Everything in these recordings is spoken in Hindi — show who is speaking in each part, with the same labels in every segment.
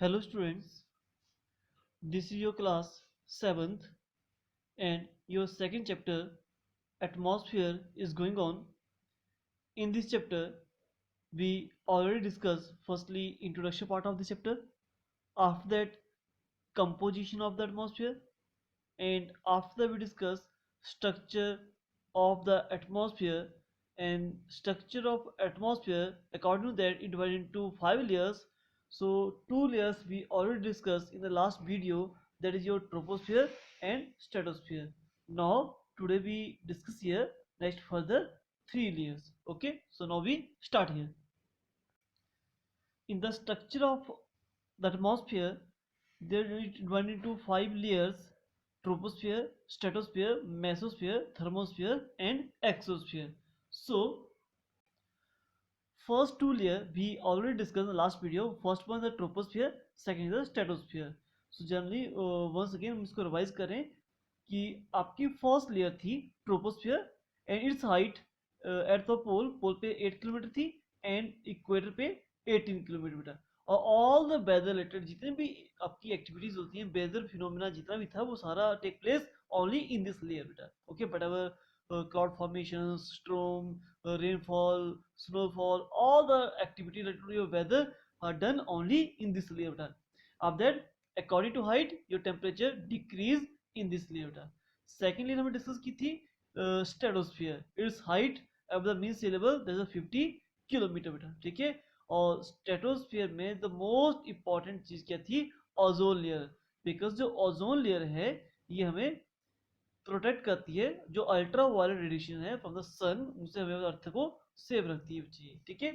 Speaker 1: Hello students, this is your class 7th and your second chapter atmosphere is going on. In this chapter we already discussed firstly introduction part of the chapter, after that composition of the atmosphere, and after that we discuss structure of the atmosphere. And structure of atmosphere, according to that, it divided into 5 layers. So 2 layers we already discussed in the last video, that is your troposphere and stratosphere. Now today we discuss here next further 3 layers. Okay, so now we start here. In the structure of the atmosphere, there is divided into 5 layers: troposphere, stratosphere, mesosphere, thermosphere, and exosphere. So first 2 layer we already discussed in the last video. First one is the troposphere, second is the stratosphere. So generally once again हम इसको रिवाइज करें कि आपकी फर्स्ट लेयर थी troposphere and its height at the pole पे 8 किलोमीटर थी एंड इक्वेटर पे 18 किलोमीटर। और ऑल द वेदर रिलेटेड जितने भी आपकी एक्टिविटीज होती हैं, वेदर फिनोमिना जितना भी था वो सारा take place only in this layer बेटा। Okay, but our cloud formation, storm, rainfall, snowfall, all the activity related to your weather are done only in this layer beta. After that, according to height, your temperature decrease in this layer beta. Second layer हमने डिस्कस की थी stratosphere, its height above the mean sea level that is 50 kilometre बेटा। ठीक है, और स्ट्रेटोस्फियर में द मोस्ट इंपॉर्टेंट चीज क्या थी? Ozone layer. बिकॉज जो ओजोन लेयर है ये हमें प्रोटेक्ट करती है, जो अल्ट्रा वायलेट रेडिएशन है फ्रॉम द सन, उनसे हमें अर्थ को सेव रखती है चाहिए। ठीक है,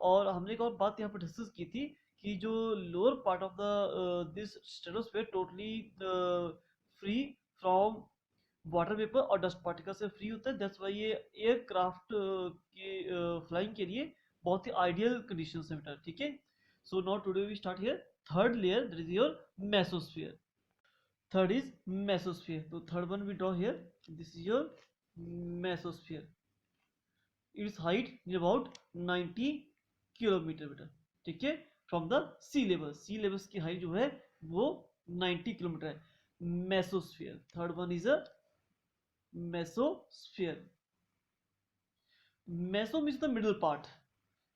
Speaker 1: और हमने एक और बात यहाँ पर डिस्कस की थी कि जो lower part of the this stratosphere totally free from water vapour और डस्ट पार्टिकल से फ्री होता है। दैट्स वाई ये एयरक्राफ्ट के फ्लाइंग के लिए बहुत ही आइडियल कंडीशन है बेटा। ठीक है, so now today we start here third layer, that is your mesosphere. Third is mesosphere. So third one we draw here. This is your mesosphere. Its height is about 90 kilometre बेटा। ठीक है, from the sea level, sea level की हाइट जो है वो 90 किलोमीटर है। Mesosphere, third one is a mesosphere. Meso means the middle part.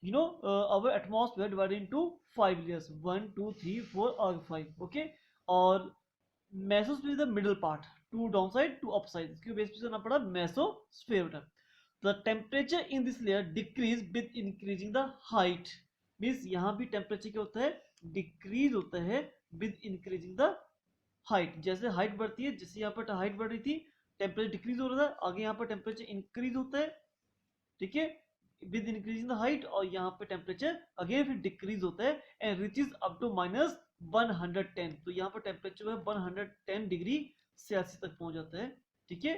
Speaker 1: Our atmosphere divided into 5 layers: 1, 2, 3, 4, or 5. Okay, और mesosphere is the middle part. Two downside, two upside. इसके बेस पे करना पड़ा mesosphere. The temperature in this layer decrease with increasing the height. Means यहाँ भी temperature क्या होता है? Decrease होता है with increasing the height. जैसे height बढ़ती है, जैसे यहाँ पर height बढ़ रही थी, temperature decrease हो रहा था, आगे यहाँ पर temperature increase होता है। ठीक है, विद इंक्रीजिंग द हाइट, और यहाँ पे टेम्परेचर अगेन फिर डिक्रीज होता है एंड रिचेस अप टू -110। तो यहाँ पर टेम्परेचर है 110 डिग्री सेल्सियस तक पहुंच जाता है। ठीक है,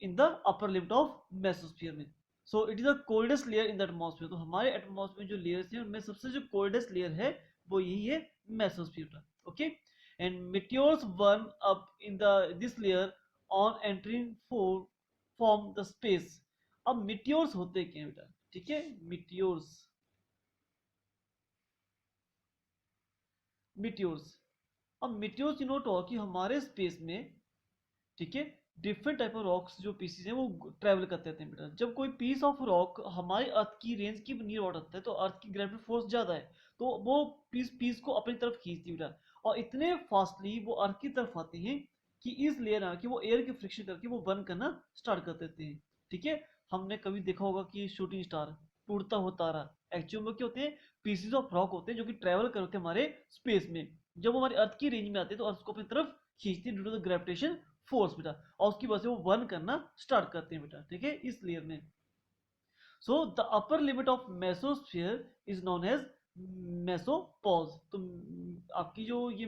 Speaker 1: in the upper limit of mesosphere में। So it is the coldest layer in the atmosphere. तो हमारे एटमॉस्फेयर जो लेयर्स हैं उनमें सबसे जो कोल्डेस्ट लेयर है वो यही है, mesosphere. Okay, and meteors burn up in the this layer on entering from the space. अब मिट्योर्स होते क्या बेटा? ठीक है, मिट्योर्स, मिट्योर्स, अब मिट्योर्स नोट हो कि हमारे स्पेस में, ठीक है, डिफरेंट टाइप ऑफ रॉक्स जो पीसीज हैं वो ट्रेवल करते रहते हैं बेटा। जब कोई पीस ऑफ रॉक हमारे अर्थ की रेंज की नियर आउट आता है तो अर्थ की ग्रेविटी फोर्स ज्यादा है, तो वो पीस पीस को अपनी तरफ खींचती है बेटा, और इतने फास्टली वो अर्थ की तरफ आते हैं कि इस लेयर आके वो एयर के फ्रिक्शन करके वो बर्न करना स्टार्ट कर देते हैं। ठीक है, हमने कभी देखा होगा कि शूटिंग स्टार, टूटता हुआ तारा, एक्चुअल में क्या होते हैं? पीसीज ऑफ रॉक होते हैं जो कि ट्रेवल करते हैं हमारे स्पेस में। जब वो हमारे अर्थ की रेंज में आते हैं तो अर्थ को अपनी तरफ खींचते हैं due to the gravitation force बेटा, और उसकी वजह से वो बर्न करना स्टार्ट करते हैं बेटा। ठीक है, इस लेयर में। So the upper limit of mesosphere is known as mesopause. तो आपकी जो ये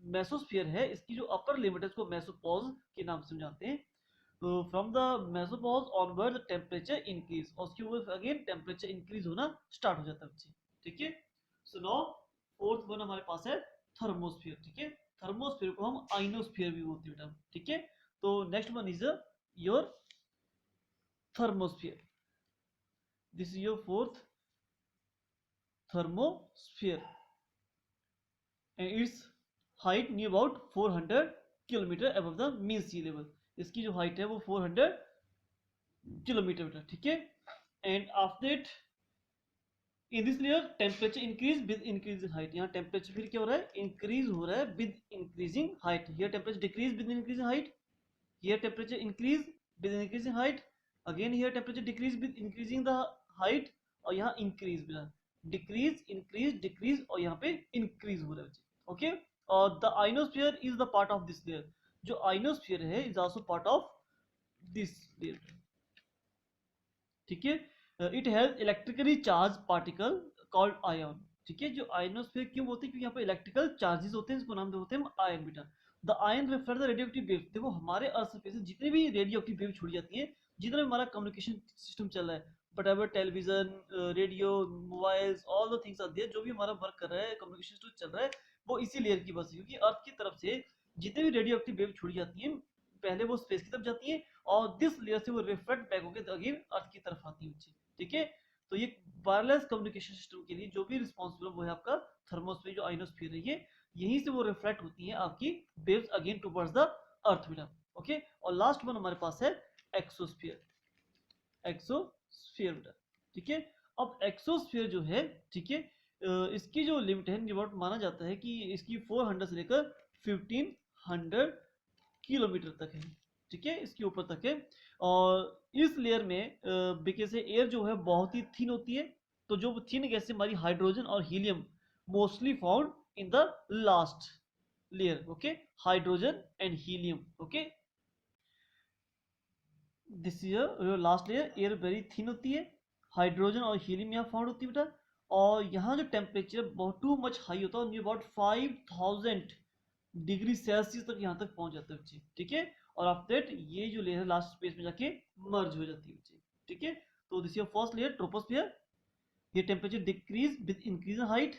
Speaker 1: मेसोस्फीयर है इसकी जो अपर लिमिट है इसको मेसोपॉज के नाम से जानते हैं। तो from the mesopause onward the temperature increase, और उसके ऊपर अगेन टेम्परेचर इंक्रीज होना स्टार्ट हो जाता है बच्चे। ठीक है, सो नाउ फोर्थ वन हमारे पास है थर्मोस्फीयर। ठीक है, थर्मोस्फीयर को हम आइनोस्फीयर भी बोलते हैं बेटा। ठीक है, तो next one is your thermosphere. This is your fourth thermosphere. And its height near about 400 kilometre above the mean sea level. इसकी जो हाइट है वो 400 किलोमीटर, ठीक है। And after it in this layer temperature increase with increasing height. यहाँ टेम्परेचर फिर क्या हो रहा है, इंक्रीज हो रहा है with increasing height. Here temperature decrease with increasing height, here temperature increase with increasing height, again here temperature decrease with increasing the height, और यहाँ इंक्रीज मिला, डिक्रीज इंक्रीज डिक्रीज, और यहाँ पे इंक्रीज हो रहा है, ओके। और the ionosphere is the part of this layer. जो आइनोस्फीयर है is also part of this layer, ठीक है। It has electrically charge particle called ion, ठीक है। जो आयनोस्फीयर क्यों बोलते हैं, क्योंकि यहाँ पे इलेक्ट्रिकल चार्जेस होते हैं, इसको नाम होते हैं आयन बेटा। The ion reflect the radioactive waves. देखो हमारे अर्थ सरफेस से जितनी भी रेडियोएक्टिव वेव छोड़ी जाती है, जितना भी हमारा कम्युनिकेशन सिस्टम चल रहा है, whatever television, radio, mobiles, all the things are there, जो भी हमारा वर्क कर रहा है, कम्युनिकेशन सिस्टम चल रहा है, वो इसी लेयर की वजह से, क्योंकि अर्थ की तरफ से जितनी भी रेडियोएक्टिव वेव छोड़ी जाती है, पहले वो स्पेस की तरफ जाती है, और दिस लेयर से वो रिफ्लेक्ट बैक होकर अगेन अर्थ की तरफ आती है, ठीक है। तो ये वायरलेस कम्युनिकेशन सिस्टम के लिए जो भी रिस्पॉन्सिबल वो है आपका थर्मोस्फीयर, जो आइनोस्फीयर है, ये यहीं से वो रिफ्लेक्ट होती है आपकी waves again towards the earth बेटा, ओके। और लास्ट वन हमारे पास है एक्सोस्फीयर, एक्सोस्फीयर बेटा, ठीक है। अब एक्सोस्फीयर जो है, ठीक है, इसकी जो लिमिट है, अबाउट माना जाता है कि इसकी 400 से लेकर 1500 किलोमीटर तक है, ठीक है, इसके ऊपर तक है। और इस लेयर में बिकॉज से एयर जो है बहुत ही थिन होती है, तो जो थिन गैस हमारी हाइड्रोजन और helium mostly found in the last layer, okay, hydrogen and helium, okay. This is your last layer, air very thin होती है, हाइड्रोजन और हीलियम यहाँ फाउंड होती है बेटा। और यहाँ जो टेम्परेचर बहुत टू मच हाई होता है, अबाउट 5000 डिग्री सेल्सियस तक यहाँ तक पहुंच जाता है बच्चे, ठीक है। और आफ्टर दैट ये जो लेयर लास्ट स्पेस में जाके मर्ज हो जाती है बच्चे, ठीक है। तो this your first layer troposphere, ये temperature decrease with increase in height.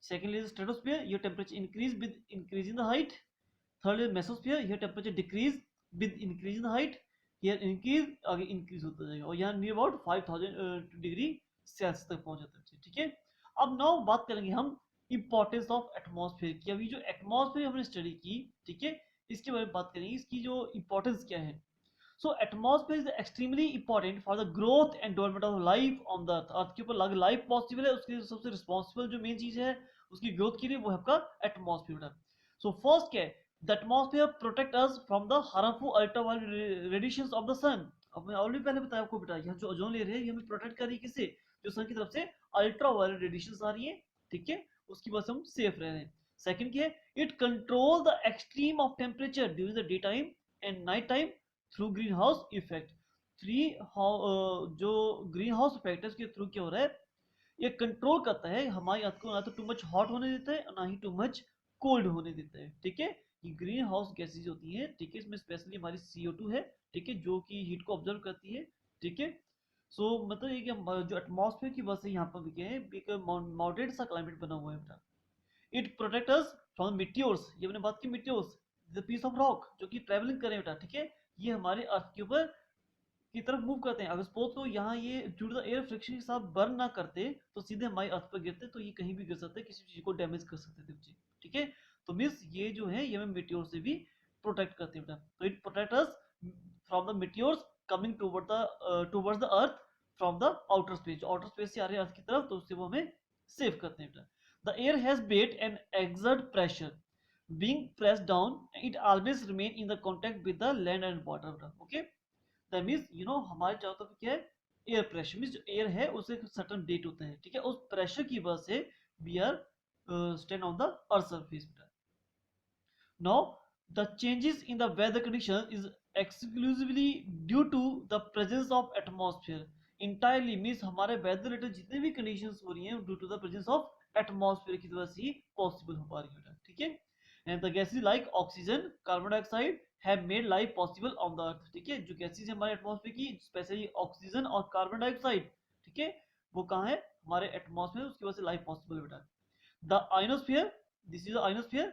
Speaker 1: Second layer stratosphere, ये temperature increase with increase in the height. Third layer mesosphere, ये temperature decrease with increase in the height, here increase आगे इंक्रीज होता जाएगा, और यहाँ नियर अबाउट 5000 डिग्री सेल्सियस तक पहुंच जाता है, ठीक है। अब नाउ बात करेंगे हम इंपॉर्टेंस ऑफ एटमॉस्फेयर की। अभी जो एटमॉस्फेयर हमने स्टडी की, ठीक है, इसके बारे में बात करेंगे, इसकी जो इंपॉर्टेंस क्या है। So atmosphere is extremely important for the growth and development of life on the earth. Earth के ऊपर लाइफ पॉसिबल है, उसके सबसे रिस्पॉन्सिबल जो मेन चीज है उसकी ग्रोथ के लिए, वो है आपका एटमॉस्फेयर। सो फर्स्ट क्या है, the atmosphere protect us from the harmful ultraviolet radiations of the sun. अब मैं ऑलरेडी पहले बताया आपको बेटा, यहाँ जो ओजोन लेयर है ये हमें प्रोटेक्ट कर रही है, किससे, जो सन की तरफ से अल्ट्रावायलेट रेडिएशंस आ रही है, ठीक है, उसकी वजह से हम सेफ रह रहे हैं। सेकंड क्या है, it control the extreme of temperature during the day time and night time through green house effect. जो ग्रीन हाउस इफेक्ट है उसके थ्रू क्या हो रहा है, ये कंट्रोल करता है हमारी अर्थ को, ना तो टू मच हॉट होने देता है, ना ही टू मच कोल्ड होने देता है, ठीक है। ये ग्रीन हाउस गैसेज होती है, ठीक है, इसमें स्पेशली हमारी CO2 है, ठीक है, जो कि हीट को ऑब्जर्व करती है, ठीक है। सो मतलब ये कि जो एटमॉस्फेयर की वजह से यहाँ पर भी क्या है, एक मॉडरेट सा क्लाइमेट बना हुआ है बेटा। It protect us from meteors, ये हमने बात की meteors, the piece of rock जो कि ट्रेवलिंग करें बेटा, ठीक है, ये हमारे अर्थ के ऊपर की तरफ मूव करते हैं। अगर सपोज तो यहाँ ये due to the air friction के साथ बर्न ना करते तो सीधे हमारी अर्थ पर गिरते, तो ये कहीं भी गिर सकते, किसी चीज को डैमेज कर सकते थे बच्चे, ठीक है। तो मीन्स ये जो है ये हमें मीटियोर से भी प्रोटेक्ट करते हैं बेटा। तो it protect us from the meteors coming towards the earth from the outer space, जो आउटर स्पेस से आ रहे हैं अर्थ की तरफ, तो उससे वो हमें सेव करते हैं बेटा। The air has weight and exert pressure, being pressed down, it always remain in the contact with the land and water, okay। That means हमारे चारों तरफ क्या है, एयर प्रेशर, मींस जो एयर है उसे एक सर्टेन डेट होता है, ठीक है, उस प्रेशर की वजह से we are stand on the earth surface. Now the changes in the weather condition is exclusively due to the presence of atmosphere entirely, means हमारे वेदर रिलेटेड जितने भी कंडीशंस हो रही हैं due to the presence of atmosphere की वजह से ही पॉसिबल हो पा रही है, ठीक है। And the gases like oxygen, carbon dioxide have made life possible on the earth, ठीक है। जो गैसेस हमारे एटमॉस्फेयर की, स्पेशली ऑक्सीजन और कार्बन डाइऑक्साइड, ठीक है, वो कहाँ है, हमारे एटमॉस्फेयर, उसकी वजह से लाइफ पॉसिबल बेटा। The ionosphere, this is the ionosphere,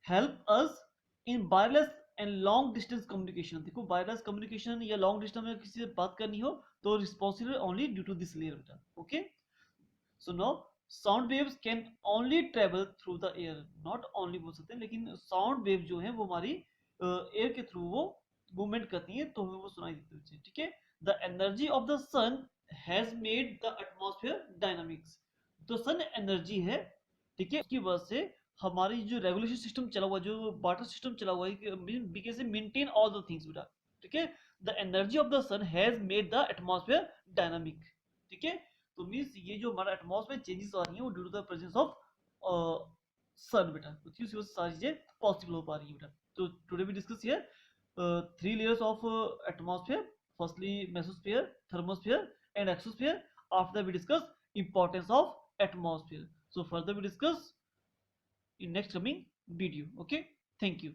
Speaker 1: help us in wireless and long distance communication. देखो वायरलेस कम्युनिकेशन या लॉन्ग डिस्टेंस में किसी से बात करनी हो तो responsible only due to this layer बेटा, okay. So now sound waves can only travel through the air, not only बोल सकते हैं, लेकिन साउंड वेव जो है वो हमारी एयर के थ्रू वो मूवमेंट करती है तो हमें वो सुनाई देती है, ठीक है। The energy of the sun has made the atmosphere dynamics. तो सन एनर्जी है, ठीक है, उसकी वजह से हमारी जो रेगुलेशन सिस्टम चला हुआ है, जो वाटर सिस्टम चला हुआ है, से मेंटेन ऑल द थिंग्स बेटा, ठीक है। The energy of the sun has made the atmosphere dynamic, ठीक है। तो मीन्स ये जो हमारा एटमॉस्फेयर चेंजेस आ रही है वो due to the presence of sun बेटा, तो उसी वजह से सारी चीजें पॉसिबल हो पा रही है बेटा। तो today we discuss here three layers of atmosphere, firstly mesosphere, thermosphere and exosphere. After that we discuss importance of atmosphere. So further we discuss in next coming video. Okay, thank you.